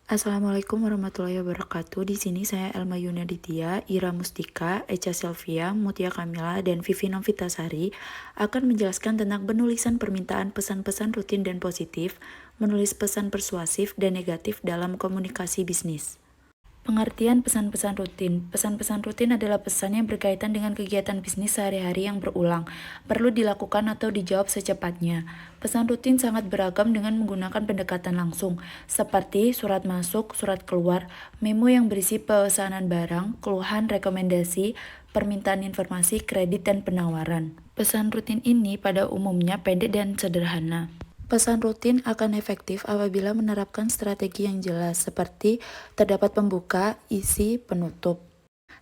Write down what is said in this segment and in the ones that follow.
Assalamualaikum warahmatullahi wabarakatuh. Di sini saya Elma Yunaditya, Ira Mustika, Echa Selvia, Mutia Kamila, dan Vivi Novitasari akan menjelaskan tentang penulisan permintaan pesan-pesan rutin dan positif, menulis pesan persuasif dan negatif dalam komunikasi bisnis. Pengertian pesan-pesan rutin. Pesan-pesan rutin adalah pesan yang berkaitan dengan kegiatan bisnis sehari-hari yang berulang, perlu dilakukan atau dijawab secepatnya. Pesan rutin sangat beragam dengan menggunakan pendekatan langsung, seperti surat masuk, surat keluar, memo yang berisi pesanan barang, keluhan, rekomendasi, permintaan informasi, kredit, dan penawaran. Pesan rutin ini pada umumnya pendek dan sederhana. Pesan rutin akan efektif apabila menerapkan strategi yang jelas, seperti terdapat pembuka, isi, penutup.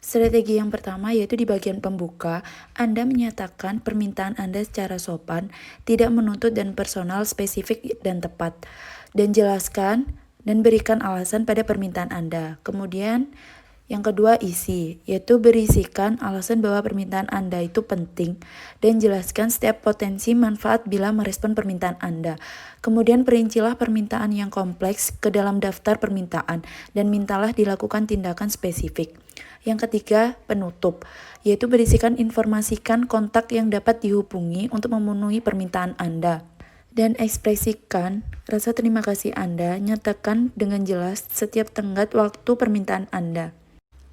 Strategi yang pertama yaitu di bagian pembuka, Anda menyatakan permintaan Anda secara sopan, tidak menuntut dan personal, spesifik dan tepat, dan jelaskan dan berikan alasan pada permintaan Anda. Kemudian, yang kedua, isi, yaitu berisikan alasan bahwa permintaan Anda itu penting dan jelaskan setiap potensi manfaat bila merespon permintaan Anda. Kemudian perincilah permintaan yang kompleks ke dalam daftar permintaan dan mintalah dilakukan tindakan spesifik. Yang ketiga, penutup, yaitu berisikan informasikan kontak yang dapat dihubungi untuk memenuhi permintaan Anda. Dan ekspresikan rasa terima kasih Anda, nyatakan dengan jelas setiap tenggat waktu permintaan Anda.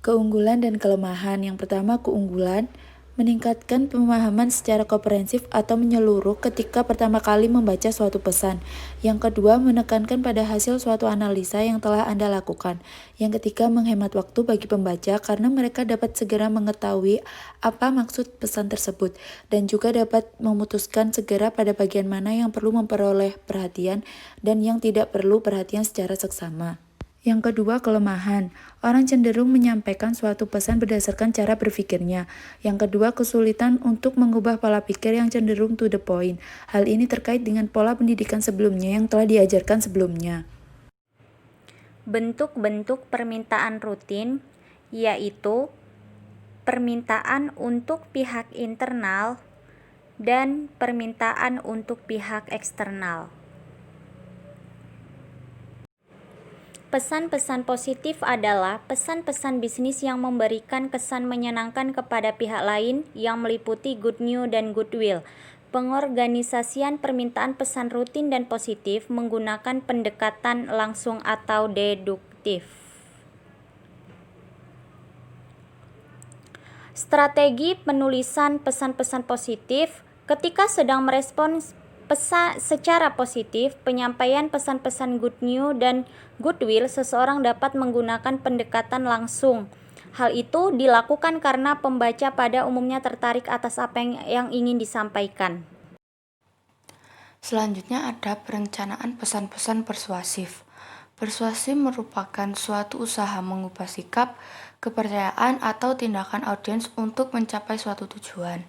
Keunggulan dan kelemahan. Yang pertama, keunggulan meningkatkan pemahaman secara komprehensif atau menyeluruh ketika pertama kali membaca suatu pesan. Yang kedua, menekankan pada hasil suatu analisa yang telah Anda lakukan. Yang ketiga, menghemat waktu bagi pembaca karena mereka dapat segera mengetahui apa maksud pesan tersebut dan juga dapat memutuskan segera pada bagian mana yang perlu memperoleh perhatian dan yang tidak perlu perhatian secara seksama. Yang kedua, kelemahan. Orang cenderung menyampaikan suatu pesan berdasarkan cara berpikirnya. Yang kedua, kesulitan untuk mengubah pola pikir yang cenderung to the point. Hal ini terkait dengan pola pendidikan sebelumnya yang telah diajarkan sebelumnya. Bentuk-bentuk permintaan rutin yaitu permintaan untuk pihak internal dan permintaan untuk pihak eksternal. Pesan-pesan positif adalah pesan-pesan bisnis yang memberikan kesan menyenangkan kepada pihak lain yang meliputi good news dan goodwill. Pengorganisasian permintaan pesan rutin dan positif menggunakan pendekatan langsung atau deduktif. Strategi penulisan pesan-pesan positif. Ketika sedang merespon pesan secara positif, penyampaian pesan-pesan good news dan goodwill, seseorang dapat menggunakan pendekatan langsung. Hal itu dilakukan karena pembaca pada umumnya tertarik atas apa yang ingin disampaikan. Selanjutnya ada perencanaan pesan-pesan persuasif. Persuasi merupakan suatu usaha mengubah sikap, kepercayaan, atau tindakan audiens untuk mencapai suatu tujuan.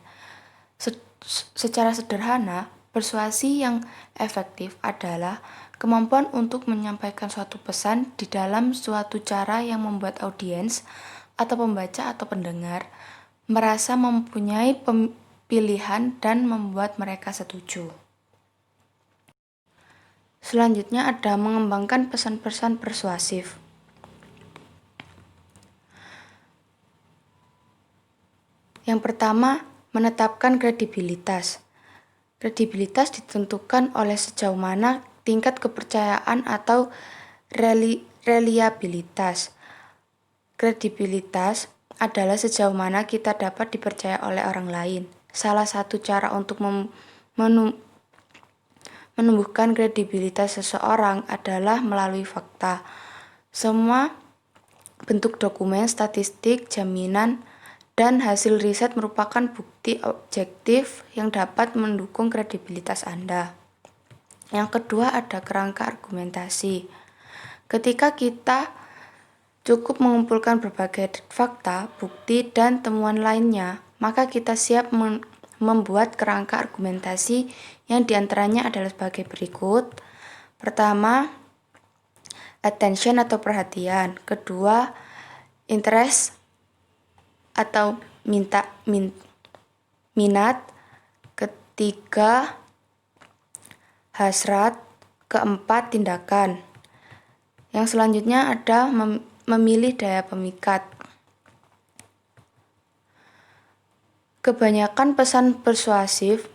Secara sederhana, persuasi yang efektif adalah kemampuan untuk menyampaikan suatu pesan di dalam suatu cara yang membuat audiens atau pembaca atau pendengar merasa mempunyai pilihan dan membuat mereka setuju. Selanjutnya ada mengembangkan pesan-pesan persuasif. Yang pertama, menetapkan kredibilitas. Kredibilitas ditentukan oleh sejauh mana tingkat kepercayaan atau reliabilitas. Kredibilitas adalah sejauh mana kita dapat dipercaya oleh orang lain. Salah satu cara untuk menumbuhkan kredibilitas seseorang adalah melalui fakta. Semua bentuk dokumen, statistik, jaminan, dan hasil riset merupakan bukti objektif yang dapat mendukung kredibilitas Anda. Yang kedua ada kerangka argumentasi. Ketika kita cukup mengumpulkan berbagai fakta, bukti, dan temuan lainnya, maka kita siap membuat kerangka argumentasi yang diantaranya adalah sebagai berikut. Pertama, attention atau perhatian. Kedua, interest atau minat. Ketiga, hasrat. Keempat, tindakan. Yang selanjutnya ada memilih daya pemikat. Kebanyakan pesan persuasif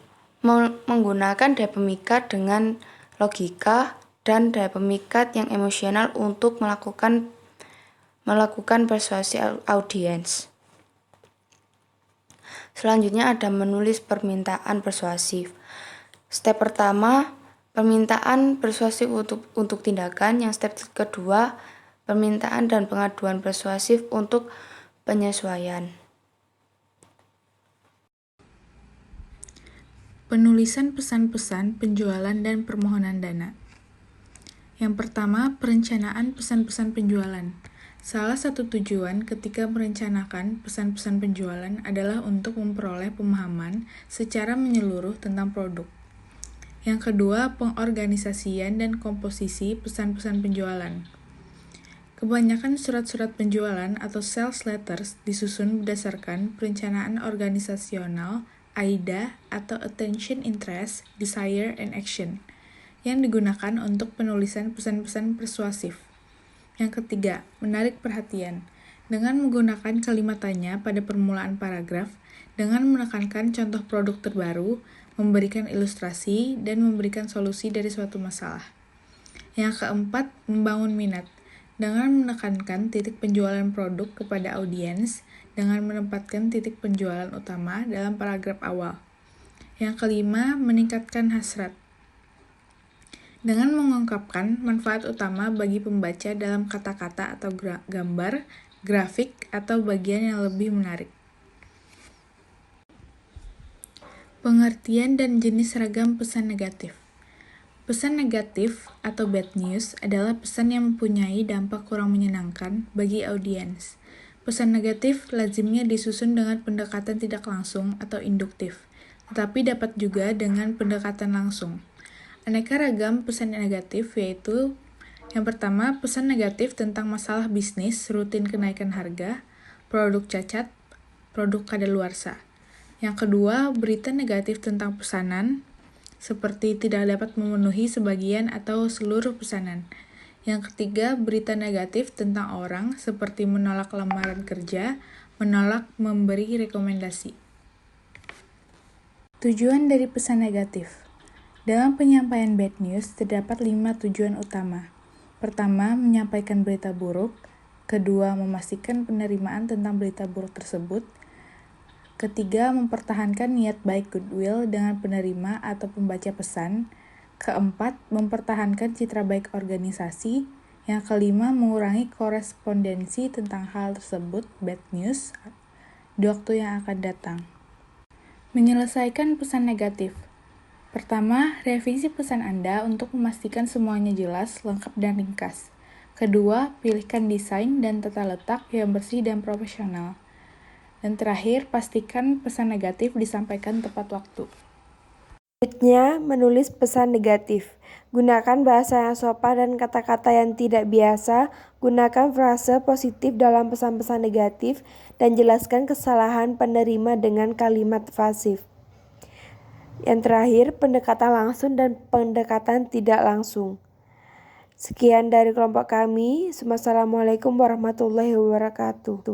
menggunakan daya pemikat dengan logika dan daya pemikat yang emosional untuk melakukan persuasi audiens. Selanjutnya ada menulis permintaan persuasif. Step pertama, permintaan persuasif untuk tindakan. Yang step kedua, permintaan dan pengaduan persuasif untuk penyesuaian. Penulisan pesan-pesan, penjualan, dan permohonan dana. Yang pertama, perencanaan pesan-pesan penjualan. Salah satu tujuan ketika merencanakan pesan-pesan penjualan adalah untuk memperoleh pemahaman secara menyeluruh tentang produk. Yang kedua, pengorganisasian dan komposisi pesan-pesan penjualan. Kebanyakan surat-surat penjualan atau sales letters disusun berdasarkan perencanaan organisasional AIDA atau Attention, Interest, Desire, and Action yang digunakan untuk penulisan pesan-pesan persuasif. Yang ketiga, menarik perhatian dengan menggunakan kalimat tanya pada permulaan paragraf dengan menekankan contoh produk terbaru, memberikan ilustrasi, dan memberikan solusi dari suatu masalah. Yang keempat, membangun minat dengan menekankan titik penjualan produk kepada audiens dengan menempatkan titik penjualan utama dalam paragraf awal. Yang kelima, meningkatkan hasrat dengan mengungkapkan manfaat utama bagi pembaca dalam kata-kata atau gambar, grafik, atau bagian yang lebih menarik. Pengertian dan jenis ragam pesan negatif. Pesan negatif atau bad news adalah pesan yang mempunyai dampak kurang menyenangkan bagi audiens. Pesan negatif lazimnya disusun dengan pendekatan tidak langsung atau induktif, tetapi dapat juga dengan pendekatan langsung. Aneka ragam pesan negatif yaitu yang pertama, pesan negatif tentang masalah bisnis, rutin kenaikan harga, produk cacat, produk kadaluarsa. Yang kedua, berita negatif tentang pesanan, seperti tidak dapat memenuhi sebagian atau seluruh pesanan. Yang ketiga, berita negatif tentang orang, seperti menolak lamaran kerja, menolak memberi rekomendasi. Tujuan dari pesan negatif. Dalam penyampaian bad news, terdapat 5 tujuan utama. Pertama, menyampaikan berita buruk. Kedua, memastikan penerimaan tentang berita buruk tersebut. Ketiga, mempertahankan niat baik goodwill dengan penerima atau pembaca pesan. Keempat, mempertahankan citra baik organisasi. Yang kelima, mengurangi korespondensi tentang hal tersebut, bad news, di waktu yang akan datang. Menyelesaikan pesan negatif. Pertama, revisi pesan Anda untuk memastikan semuanya jelas, lengkap, dan ringkas. Kedua, pilihkan desain dan tata letak yang bersih dan profesional. Dan terakhir, pastikan pesan negatif disampaikan tepat waktu. Selanjutnya, menulis pesan negatif. Gunakan bahasa yang sopan dan kata-kata yang tidak biasa. Gunakan frase positif dalam pesan-pesan negatif dan jelaskan kesalahan penerima dengan kalimat pasif. Yang terakhir, pendekatan langsung dan pendekatan tidak langsung. Sekian dari kelompok kami. Wassalamualaikum warahmatullahi wabarakatuh.